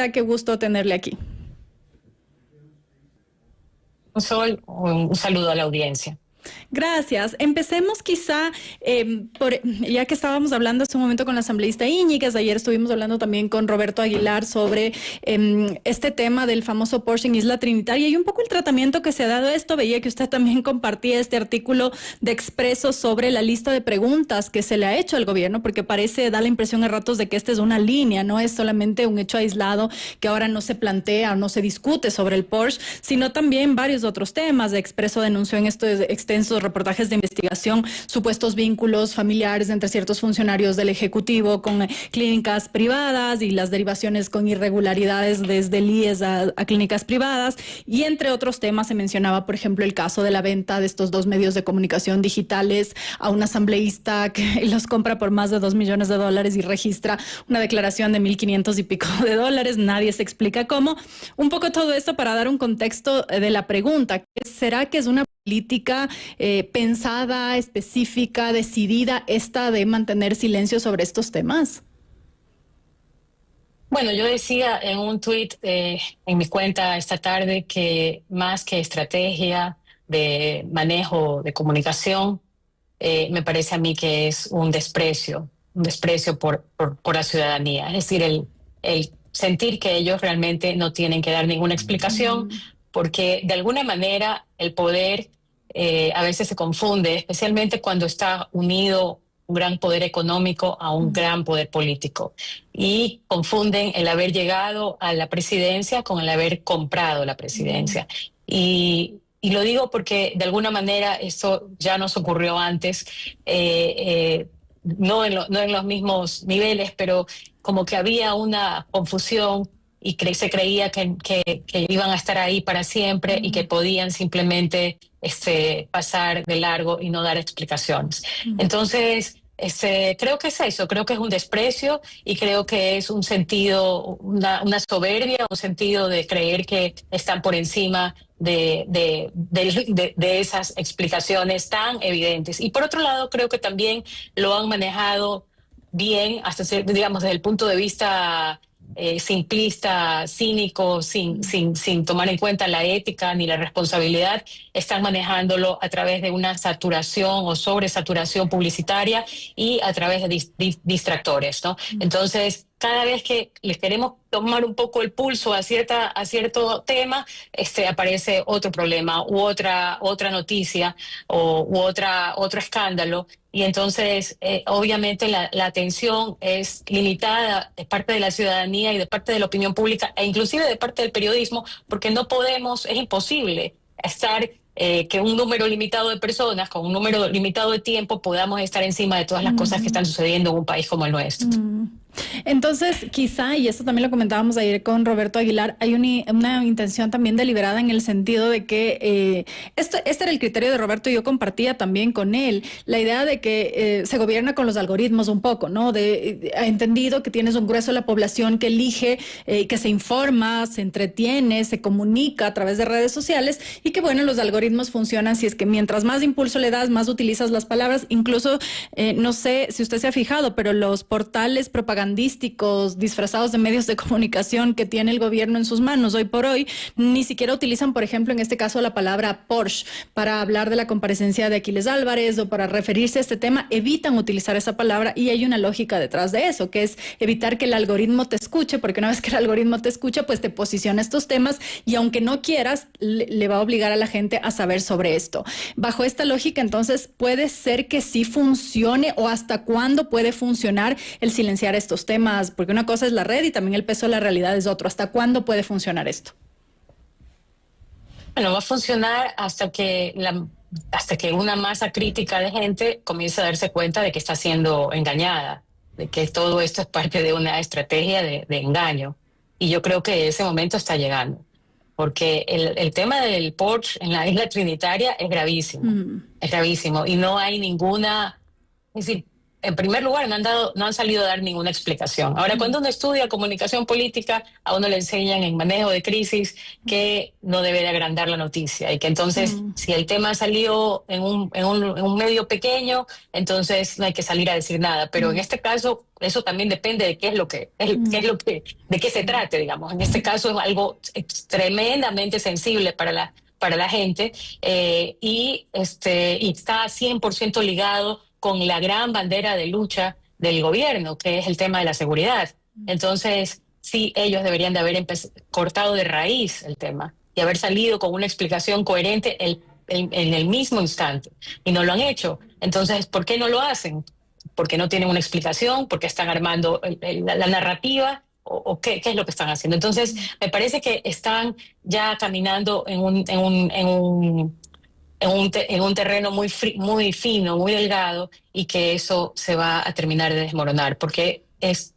Qué gusto tenerle aquí. Sol, un saludo a la audiencia. Gracias. Empecemos quizá, ya que estábamos hablando hace un momento con la asambleísta Íñiguez, ayer estuvimos hablando también con Roberto Aguilar sobre este tema del famoso Porsche en Isla Trinitaria y un poco el tratamiento que se ha dado a esto. Veía que usted también compartía este artículo de Expreso sobre la lista de preguntas que se le ha hecho al gobierno, porque da la impresión a ratos de que esta es una línea, no es solamente un hecho aislado que ahora no se plantea o no se discute sobre el Porsche, sino también varios otros temas. De Expreso denunció en estos extensos reportajes de investigación supuestos vínculos familiares entre ciertos funcionarios del Ejecutivo con clínicas privadas y las derivaciones con irregularidades desde el IES a clínicas privadas, y entre otros temas se mencionaba, por ejemplo, el caso de la venta de estos 2 medios de comunicación digitales a un asambleísta que los compra por más de $2 millones y registra una declaración de 1.500 y pico de dólares. Nadie se explica cómo. Un poco todo esto para dar un contexto de la pregunta: ¿será que es una política pensada, específica, decidida, esta de mantener silencio sobre estos temas? Bueno, yo decía en un tuit en mi cuenta esta tarde que más que estrategia de manejo de comunicación, me parece a mí que es un desprecio por la ciudadanía. Es decir, el sentir que ellos realmente no tienen que dar ninguna explicación, porque de alguna manera el poder a veces se confunde, especialmente cuando está unido un gran poder económico a un gran poder político. Y confunden el haber llegado a la presidencia con el haber comprado la presidencia. Y lo digo porque de alguna manera esto ya nos ocurrió antes, no en los mismos niveles, pero como que había una confusión y se creía que iban a estar ahí para siempre y que podían simplemente pasar de largo y no dar explicaciones. Entonces, creo que es eso, creo que es un desprecio y creo que es un sentido, una soberbia, un sentido de creer que están por encima de esas explicaciones tan evidentes. Y por otro lado, creo que también lo han manejado bien, digamos, desde el punto de vista simplista, cínico, sin tomar en cuenta la ética ni la responsabilidad. Están manejándolo a través de una saturación o sobresaturación publicitaria y a través de distractores, ¿no? Entonces, cada vez que les queremos tomar un poco el pulso a cierto tema, aparece otro problema u otra noticia u otro escándalo. Y entonces, obviamente, la atención es limitada de parte de la ciudadanía y de parte de la opinión pública e inclusive de parte del periodismo, porque no podemos, es imposible estar que un número limitado de personas, con un número limitado de tiempo, podamos estar encima de todas las cosas que están sucediendo en un país como el nuestro. Entonces, quizá, y esto también lo comentábamos ayer con Roberto Aguilar, hay una intención también deliberada en el sentido de que este era el criterio de Roberto y yo compartía también con él, la idea de que se gobierna con los algoritmos un poco, ¿no? Ha entendido que tienes un grueso de la población que elige, que se informa, se entretiene, se comunica a través de redes sociales y que, bueno, los algoritmos funcionan si es que mientras más impulso le das, más utilizas las palabras. Incluso, no sé si usted se ha fijado, pero los portales propagandísticos disfrazados de medios de comunicación que tiene el gobierno en sus manos hoy por hoy, ni siquiera utilizan, por ejemplo, en este caso, la palabra Porsche para hablar de la comparecencia de Aquiles Álvarez o para referirse a este tema. Evitan utilizar esa palabra y hay una lógica detrás de eso, que es evitar que el algoritmo te escuche, porque una vez que el algoritmo te escucha, pues te posiciona estos temas y aunque no quieras, le va a obligar a la gente a saber sobre esto. Bajo esta lógica, entonces, puede ser que sí funcione, o hasta cuándo puede funcionar el silenciar estos temas, porque una cosa es la red y también el peso de la realidad es otro. ¿Hasta cuándo puede funcionar esto? Bueno, va a funcionar hasta que una masa crítica de gente comience a darse cuenta de que está siendo engañada, de que todo esto es parte de una estrategia de engaño. Y yo creo que ese momento está llegando, porque el tema del Porsche en la isla Trinitaria es gravísimo, y no hay ninguna, es decir, en primer lugar, no han salido a dar ninguna explicación. Ahora, cuando uno estudia comunicación política, a uno le enseñan en manejo de crisis que no debe de agrandar la noticia y que entonces, si el tema salió en un medio pequeño, entonces no hay que salir a decir nada. Pero en este caso, eso también depende de qué es lo que, de qué se trate, digamos. En este caso es algo tremendamente sensible para la gente, y está 100% ligado con la gran bandera de lucha del gobierno, que es el tema de la seguridad. Entonces, sí, ellos deberían de haber cortado de raíz el tema y haber salido con una explicación coherente en el mismo instante. Y no lo han hecho. Entonces, ¿por qué no lo hacen? Porque no tienen una explicación, porque están armando la narrativa, o qué es lo que están haciendo. Entonces, me parece que están ya caminando en un terreno muy fino, muy delgado, y que eso se va a terminar de desmoronar, porque es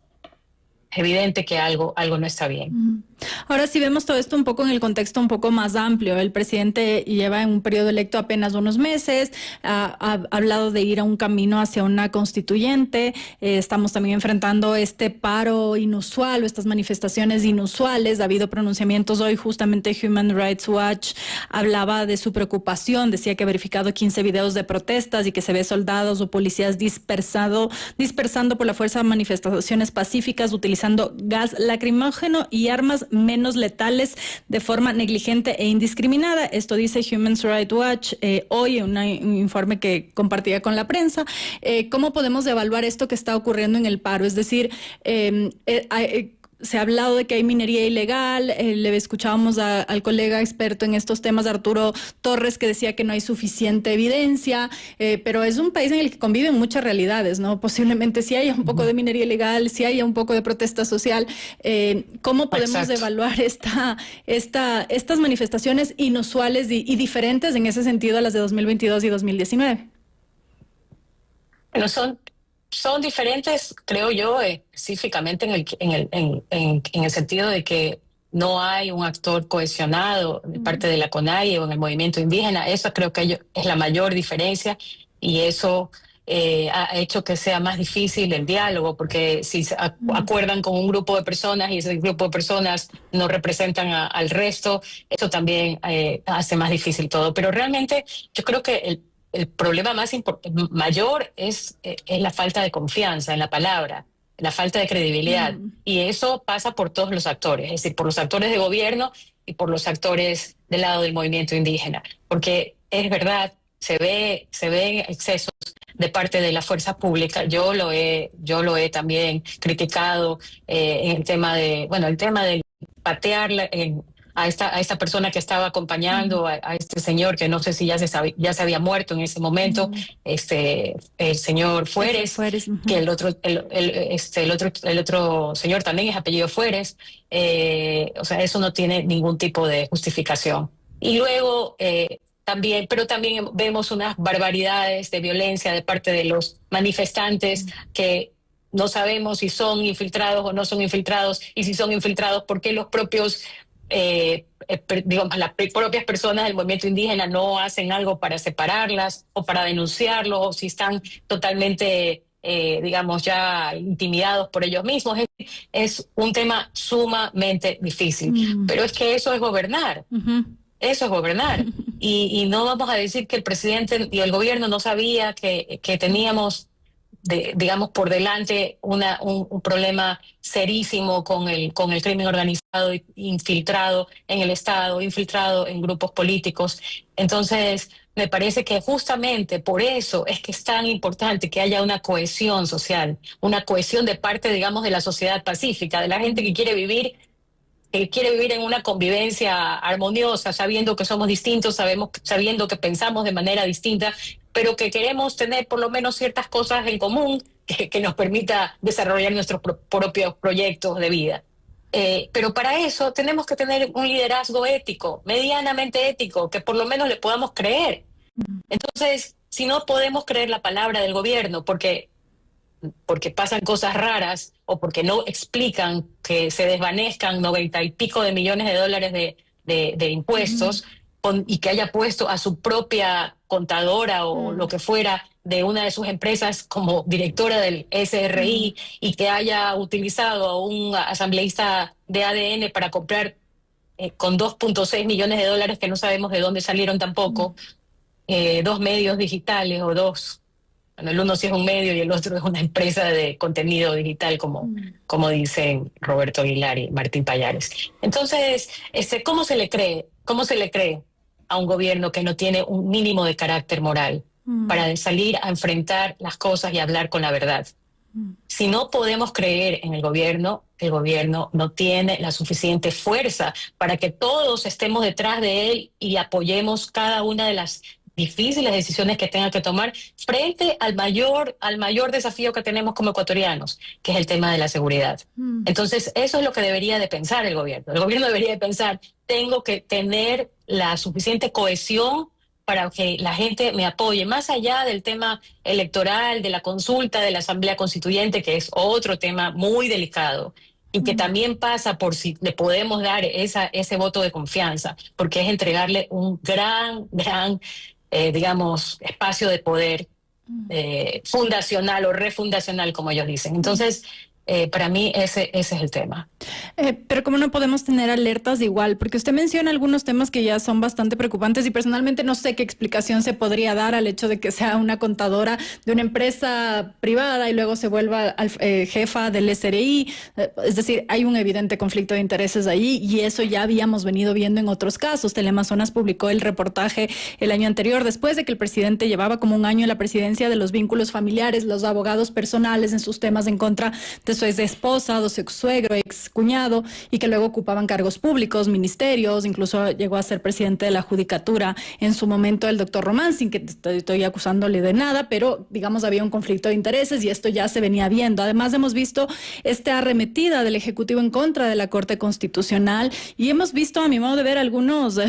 evidente que algo no está bien. Ahora, si vemos todo esto un poco en el contexto un poco más amplio, el presidente lleva en un periodo electo apenas unos meses, ha hablado de ir a un camino hacia una constituyente, estamos también enfrentando este paro inusual o estas manifestaciones inusuales, ha habido pronunciamientos hoy, justamente Human Rights Watch hablaba de su preocupación, decía que ha verificado 15 videos de protestas y que se ve soldados o policías dispersando por la fuerza manifestaciones pacíficas, utilizando gas lacrimógeno y armas menos letales de forma negligente e indiscriminada. Esto dice Human Rights Watch hoy en un informe que compartía con la prensa. ¿Cómo podemos evaluar esto que está ocurriendo en el paro? Es decir, se ha hablado de que hay minería ilegal, le escuchábamos al colega experto en estos temas, Arturo Torres, que decía que no hay suficiente evidencia, pero es un país en el que conviven muchas realidades, ¿no? Posiblemente sí haya un poco de minería ilegal, sí haya un poco de protesta social. ¿Cómo podemos evaluar estas manifestaciones inusuales y diferentes en ese sentido a las de 2022 y 2019? Bueno, son diferentes, creo yo, específicamente en el sentido de que no hay un actor cohesionado de parte de la CONAIE o en el movimiento indígena. Eso creo que es la mayor diferencia, y eso ha hecho que sea más difícil el diálogo, porque si se acuerdan con un grupo de personas y ese grupo de personas no representan al resto, eso también hace más difícil todo. Pero realmente yo creo que el problema mayor es la falta de confianza en la palabra, la falta de credibilidad. Y eso pasa por todos los actores, es decir, por los actores de gobierno y por los actores del lado del movimiento indígena. Porque es verdad, se ven excesos de parte de la fuerza pública. Yo lo he también criticado en el tema del patear a esta persona que estaba acompañando a este señor, que no sé si ya se había muerto en ese momento, el señor Fueres, que el otro señor también es apellido Fueres. O sea, eso no tiene ningún tipo de justificación. Y luego también vemos unas barbaridades de violencia de parte de los manifestantes, que no sabemos si son infiltrados o no son infiltrados, y si son infiltrados, ¿por qué los propios las propias personas del movimiento indígena no hacen algo para separarlas o para denunciarlos, o si están totalmente ya intimidados por ellos mismos? Es un tema sumamente difícil, pero es que eso es gobernar. Eso es gobernar. Y no vamos a decir que el presidente y el gobierno no sabía que teníamos por delante un problema serísimo con el crimen organizado, infiltrado en el Estado, infiltrado en grupos políticos. Entonces, me parece que justamente por eso es que es tan importante que haya una cohesión social, una cohesión de parte, de la sociedad pacífica, de la gente que quiere vivir en una convivencia armoniosa, sabiendo que somos distintos, sabiendo que pensamos de manera distinta, pero que queremos tener por lo menos ciertas cosas en común que nos permita desarrollar nuestros propios proyectos de vida. Pero para eso tenemos que tener un liderazgo ético, medianamente ético, que por lo menos le podamos creer. Entonces, si no podemos creer la palabra del gobierno porque pasan cosas raras, o porque no explican que se desvanezcan 90 y pico de millones de dólares de impuestos, y que haya puesto a su propia contadora o lo que fuera de una de sus empresas como directora del SRI y que haya utilizado a un asambleísta de ADN para comprar con 2.6 millones de dólares que no sabemos de dónde salieron tampoco, dos medios digitales o dos. Bueno, el uno sí es un medio y el otro es una empresa de contenido digital, como dicen Roberto Aguilar y Martín Pallares. Entonces, ¿cómo se le cree? ¿Cómo se le cree a un gobierno que no tiene un mínimo de carácter moral para salir a enfrentar las cosas y hablar con la verdad? Si no podemos creer en el gobierno no tiene la suficiente fuerza para que todos estemos detrás de él y apoyemos cada una de las difíciles decisiones que tenga que tomar frente al mayor desafío que tenemos como ecuatorianos, que es el tema de la seguridad. Entonces, eso es lo que debería de pensar el gobierno. El gobierno debería de pensar, tengo que tener la suficiente cohesión para que la gente me apoye, más allá del tema electoral, de la consulta de la Asamblea Constituyente, que es otro tema muy delicado y que también pasa por si le podemos dar ese voto de confianza, porque es entregarle un gran, digamos, espacio de poder fundacional o refundacional, como ellos dicen. Entonces, para mí ese es el tema. Pero ¿cómo no podemos tener alertas de igual? Porque usted menciona algunos temas que ya son bastante preocupantes y personalmente no sé qué explicación se podría dar al hecho de que sea una contadora de una empresa privada y luego se vuelva jefa del SRI. Es decir, hay un evidente conflicto de intereses ahí y eso ya habíamos venido viendo en otros casos. Teleamazonas publicó el reportaje el año anterior, después de que el presidente llevaba como un año en la presidencia, de los vínculos familiares, los abogados personales en sus temas en contra de su ex esposa, de su ex suegro, ex cuñado, y que luego ocupaban cargos públicos, ministerios, incluso llegó a ser presidente de la Judicatura en su momento el doctor Román, sin que estoy acusándole de nada, pero digamos había un conflicto de intereses y esto ya se venía viendo. Además hemos visto esta arremetida del Ejecutivo en contra de la Corte Constitucional y hemos visto, a mi modo de ver, algunos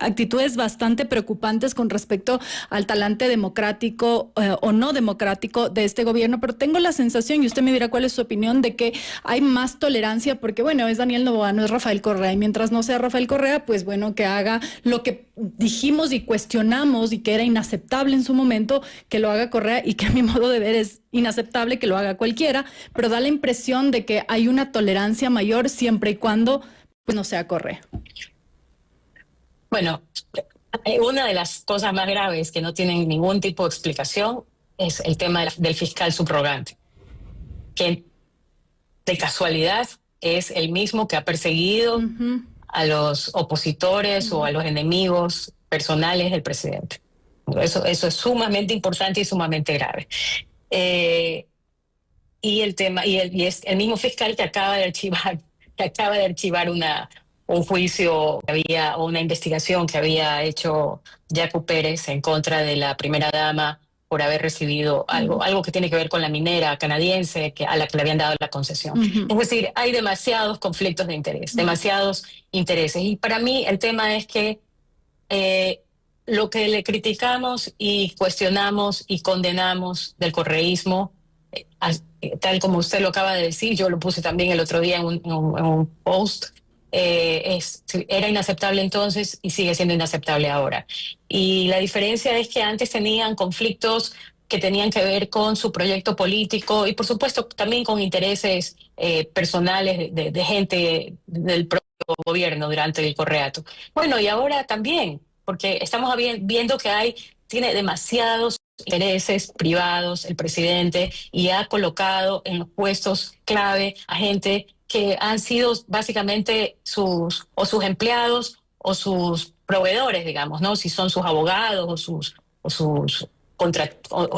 actitudes bastante preocupantes con respecto al talante democrático o no democrático de este gobierno, pero tengo la sensación, y usted me dirá cuál es su opinión, de que hay más tolerancia porque, bueno, es Daniel Noboa, no es Rafael Correa, y mientras no sea Rafael Correa, pues bueno, que haga lo que dijimos y cuestionamos y que era inaceptable en su momento, que lo haga Correa, y que a mi modo de ver es inaceptable que lo haga cualquiera, pero da la impresión de que hay una tolerancia mayor siempre y cuando pues no sea Correa. Bueno, una de las cosas más graves que no tienen ningún tipo de explicación es el tema del fiscal subrogante, que de casualidad es el mismo que ha perseguido a los opositores o a los enemigos personales del presidente. Eso es sumamente importante y sumamente grave. Y el tema, y es el mismo fiscal que acaba de archivar un juicio que había, o una investigación que había hecho Yacu Pérez en contra de la primera dama por haber recibido algo que tiene que ver con la minera canadiense a la que le habían dado la concesión. Es decir, hay demasiados conflictos de interés, demasiados intereses. Y para mí el tema es que lo que le criticamos y cuestionamos y condenamos del correísmo, tal como usted lo acaba de decir, yo lo puse también el otro día en un post, era inaceptable entonces y sigue siendo inaceptable ahora. Y la diferencia es que antes tenían conflictos que tenían que ver con su proyecto político y por supuesto también con intereses personales de gente del propio gobierno durante el correato. Bueno, y ahora también, porque estamos viendo que tiene demasiados intereses privados el presidente y ha colocado en los puestos clave a gente que han sido básicamente sus empleados o sus proveedores, digamos, ¿no? Si son sus abogados o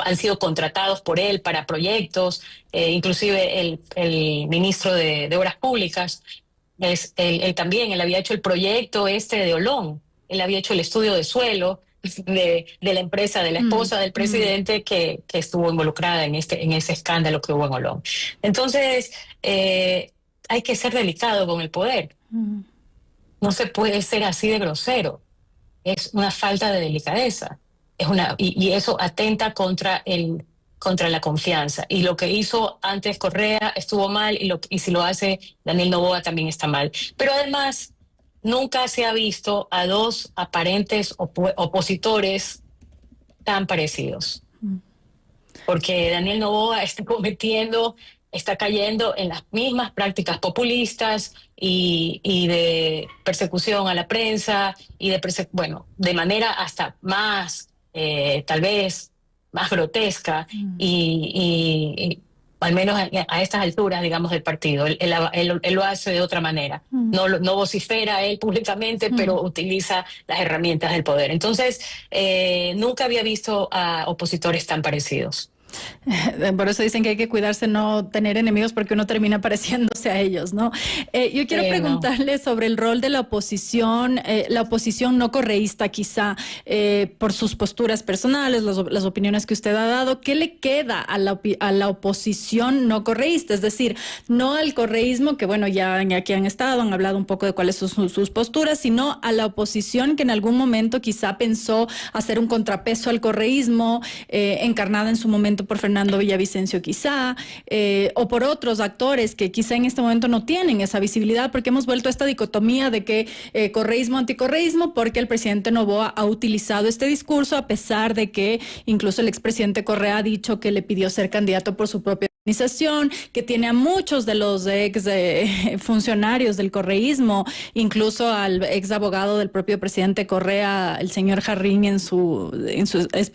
han sido contratados por él para proyectos, inclusive el ministro de Obras Públicas, él también, él había hecho el proyecto de Olón, él había hecho el estudio de suelo de la empresa de la esposa del presidente que estuvo involucrada en ese escándalo que hubo en Olón. Entonces, hay que ser delicado con el poder. No se puede ser así de grosero. Es una falta de delicadeza. Y eso atenta contra la confianza. Y lo que hizo antes Correa estuvo mal y si lo hace Daniel Noboa también está mal. Pero además, nunca se ha visto a dos aparentes opositores tan parecidos. porque Daniel Noboa está cayendo en las mismas prácticas populistas y de persecución a la prensa y bueno, de manera hasta más, tal vez, más grotesca y al menos a estas alturas, digamos, del partido. Él lo hace de otra manera. No vocifera él públicamente, pero utiliza las herramientas del poder. Entonces, nunca había visto a opositores tan parecidos. Por eso dicen que hay que cuidarse, no tener enemigos, porque uno termina pareciéndose a ellos, ¿no? Yo quiero No. preguntarle sobre el rol de la oposición no correísta, quizá, por sus posturas personales, las opiniones que usted ha dado. ¿Qué le queda a la oposición no correísta? Es decir, no al correísmo, que bueno, ya aquí han estado, han hablado un poco de cuáles son sus posturas, sino a la oposición que en algún momento quizá pensó hacer un contrapeso al correísmo, encarnada en su momento por Fernando Villavicencio quizá, o por otros actores que quizá en este momento no tienen esa visibilidad, porque hemos vuelto a esta dicotomía de que correísmo, anticorreísmo, porque el presidente Noboa ha utilizado este discurso, a pesar de que incluso el expresidente Correa ha dicho que le pidió ser candidato por su propia organización, que tiene a muchos de los ex funcionarios del correísmo, incluso al ex abogado del propio presidente Correa, el señor Jarrín, en su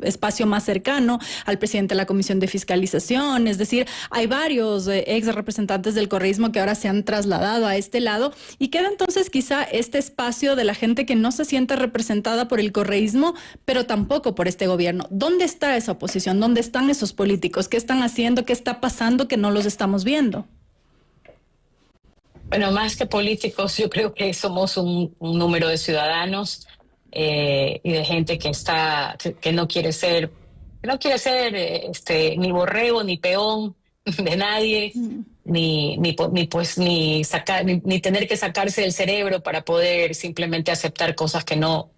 espacio más cercano, al presidente de la Comisión de Fiscalización. Es decir, hay varios ex representantes del correísmo que ahora se han trasladado a este lado, y queda entonces quizá este espacio de la gente que no se siente representada por el correísmo, pero tampoco por este gobierno. ¿Dónde está esa oposición? ¿Dónde están esos políticos? ¿Qué están haciendo? ¿Qué está pasando que no los estamos viendo? Bueno, más que políticos, yo creo que somos un número de ciudadanos y de gente que no quiere ser ni borrego ni peón de nadie, ni tener que sacarse del cerebro para poder simplemente aceptar cosas que no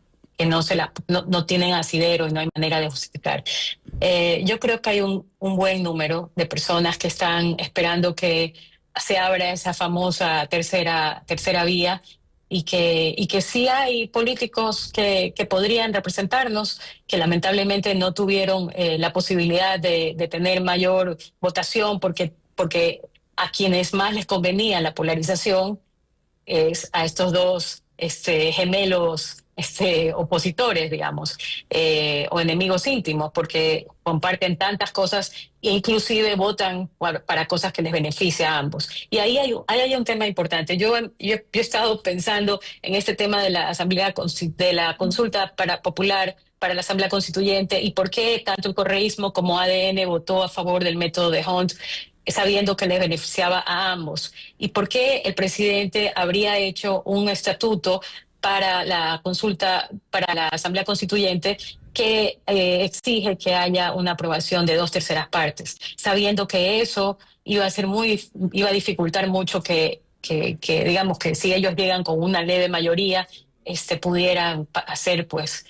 tienen asidero y no hay manera de justificar. Yo creo que hay un buen número de personas que están esperando que se abra esa famosa tercera vía y que sí hay políticos que podrían representarnos, que lamentablemente no tuvieron la posibilidad de tener mayor votación porque a quienes más les convenía la polarización es a estos dos gemelos opositores, digamos, o enemigos íntimos, porque comparten tantas cosas e inclusive votan para cosas que les beneficia a ambos. Y ahí hay un tema importante. Yo he estado pensando en este tema de la de la consulta popular para la Asamblea Constituyente y por qué tanto el correísmo como ADN votó a favor del método de Hunt, sabiendo que les beneficiaba a ambos. ¿Y por qué el presidente habría hecho un estatuto para la consulta, para la Asamblea Constituyente, que exige que haya una aprobación de 2/3 partes, sabiendo que eso iba a dificultar mucho que digamos que si ellos llegan con una leve mayoría, pudieran hacer pues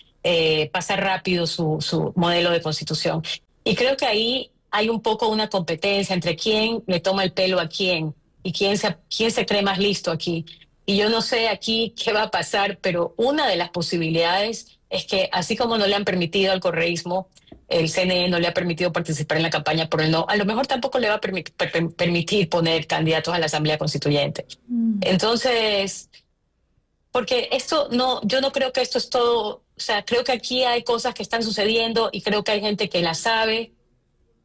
pasar rápido su modelo de constitución. Y creo que ahí hay un poco una competencia entre quién le toma el pelo a quién y quién se cree más listo aquí. Y yo no sé aquí qué va a pasar, pero una de las posibilidades es que así como no le han permitido al correísmo, el CNE no le ha permitido participar en la campaña por el no, a lo mejor tampoco le va a permitir poner candidatos a la Asamblea Constituyente. Entonces, porque yo no creo que esto es todo, o sea, creo que aquí hay cosas que están sucediendo y creo que hay gente que las sabe,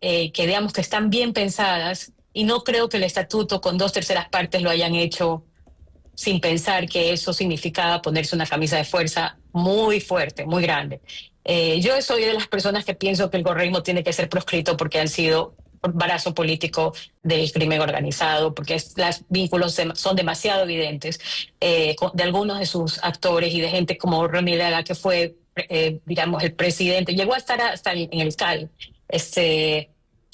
que digamos que están bien pensadas, y no creo que el estatuto con 2/3 partes lo hayan hecho sin pensar que eso significaba ponerse una camisa de fuerza muy fuerte, muy grande. Yo soy de las personas que pienso que el correísmo tiene que ser proscrito porque han sido brazo político del crimen organizado, porque los vínculos son demasiado evidentes de algunos de sus actores y de gente como Ronnie Lega, que fue, digamos, el presidente, llegó a estar hasta en el CAL,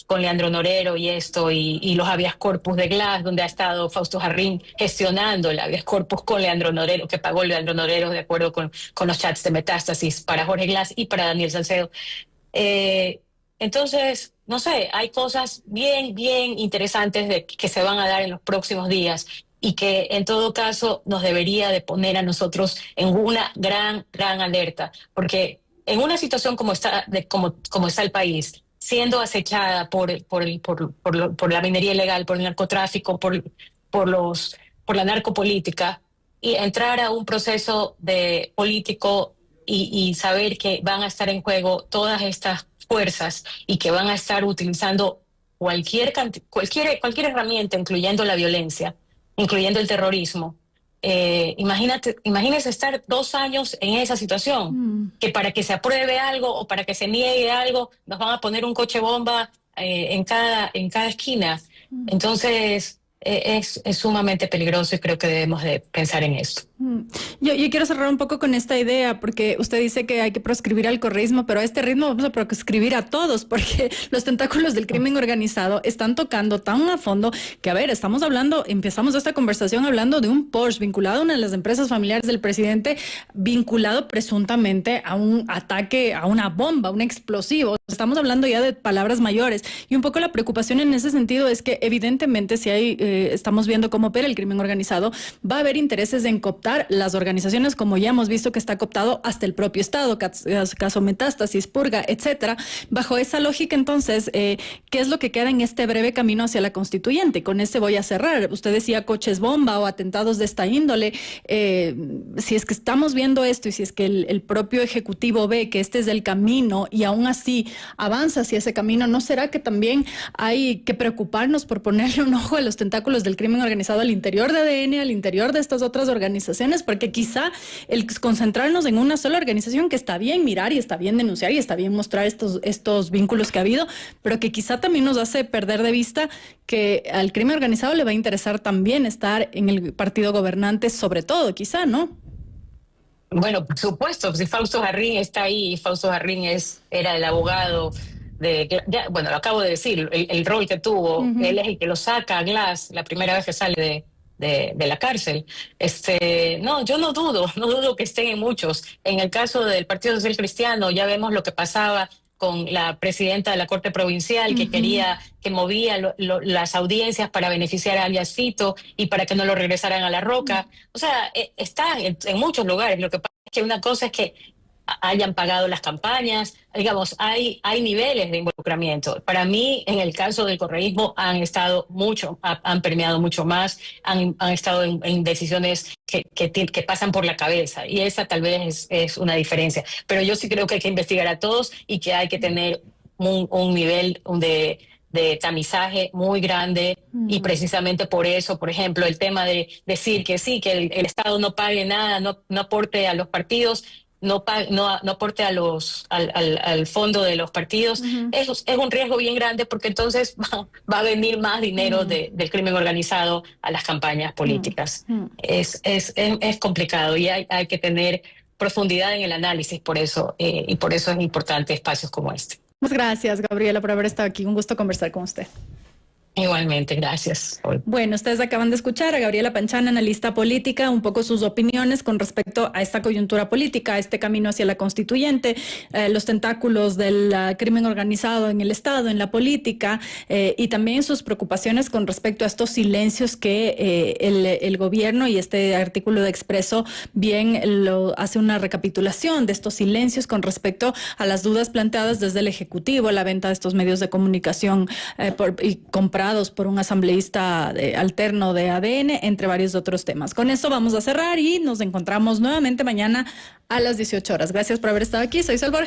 con Leandro Norero y los habeas corpus de Glass, donde ha estado Fausto Jarrín gestionando el habeas corpus con Leandro Norero, que pagó Leandro Norero de acuerdo con los chats de Metástasis para Jorge Glass y para Daniel Salcedo. Entonces, no sé, hay cosas bien, bien interesantes que se van a dar en los próximos días y que en todo caso nos debería de poner a nosotros en una gran, gran alerta, porque en una situación como está el país, siendo acechada por la minería ilegal, por el narcotráfico, por la narcopolítica, y entrar a un proceso de político y saber que van a estar en juego todas estas fuerzas y que van a estar utilizando cualquier herramienta, incluyendo la violencia, incluyendo el terrorismo. Imagínese estar 2 años en esa situación, que para que se apruebe algo o para que se niegue algo, nos van a poner un coche bomba en cada esquina. Entonces, es sumamente peligroso y creo que debemos de pensar en esto. Yo quiero cerrar un poco con esta idea, porque usted dice que hay que proscribir al correísmo, pero a este ritmo vamos a proscribir a todos, porque los tentáculos del crimen organizado están tocando tan a fondo que, a ver, empezamos esta conversación hablando de un Porsche vinculado a una de las empresas familiares del presidente, vinculado presuntamente a un ataque, a una bomba, un explosivo. Estamos hablando ya de palabras mayores, y un poco la preocupación en ese sentido es que evidentemente si estamos viendo cómo opera el crimen organizado, va a haber intereses en cooptar las organizaciones, como ya hemos visto que está cooptado hasta el propio Estado, caso Metástasis, Purga, etcétera. Bajo esa lógica, entonces, ¿qué es lo que queda en este breve camino hacia la constituyente? Con este voy a cerrar. Usted decía coches bomba o atentados de esta índole. Si es que estamos viendo esto y si es que el propio Ejecutivo ve que este es el camino y aún así avanza hacia ese camino, ¿no será que también hay que preocuparnos por ponerle un ojo a los tentáculos del crimen organizado al interior de ADN, al interior de estas otras organizaciones? Porque quizá el concentrarnos en una sola organización, que está bien mirar y está bien denunciar y está bien mostrar estos vínculos que ha habido, pero que quizá también nos hace perder de vista que al crimen organizado le va a interesar también estar en el partido gobernante, sobre todo, quizá, ¿no? Bueno, por supuesto, si Fausto Jarrín está ahí, Fausto Jarrín era el abogado bueno, lo acabo de decir, el rol que tuvo, él es el que lo saca a Glass la primera vez que sale de la cárcel. No, yo no dudo que estén en muchos. En el caso del Partido Social Cristiano, ya vemos lo que pasaba con la presidenta de la Corte Provincial, que movía las audiencias para beneficiar a alias Fito y para que no lo regresaran a La Roca. O sea, están en muchos lugares. Lo que pasa es que una cosa es que hayan pagado las campañas, digamos, hay niveles de involucramiento. Para mí, en el caso del correísmo, han permeado mucho más, han estado en decisiones que pasan por la cabeza, y esa tal vez es una diferencia. Pero yo sí creo que hay que investigar a todos y que hay que tener un nivel de tamizaje muy grande, y precisamente por eso, por ejemplo, el tema de decir que sí, que el Estado no pague nada, no aporte a los partidos, no aporte al fondo de los partidos, eso es un riesgo bien grande, porque entonces va a venir más dinero del crimen organizado a las campañas políticas. Es complicado, y hay que tener profundidad en el análisis por eso, y por eso es importante espacios como este. Muchas gracias, Gabriela, por haber estado aquí. Un gusto conversar con usted. Igualmente, gracias. Bueno, ustedes acaban de escuchar a Gabriela Panchana, analista política, un poco sus opiniones con respecto a esta coyuntura política, a este camino hacia la constituyente, los tentáculos del crimen organizado en el Estado, en la política, y también sus preocupaciones con respecto a estos silencios que el gobierno, y este artículo de Expreso bien hace una recapitulación de estos silencios con respecto a las dudas planteadas desde el Ejecutivo, la venta de estos medios de comunicación y comprados por un asambleísta alterno de ADN, entre varios otros temas. Con esto vamos a cerrar y nos encontramos nuevamente mañana a las 18 horas. Gracias por haber estado aquí. Soy Salvador.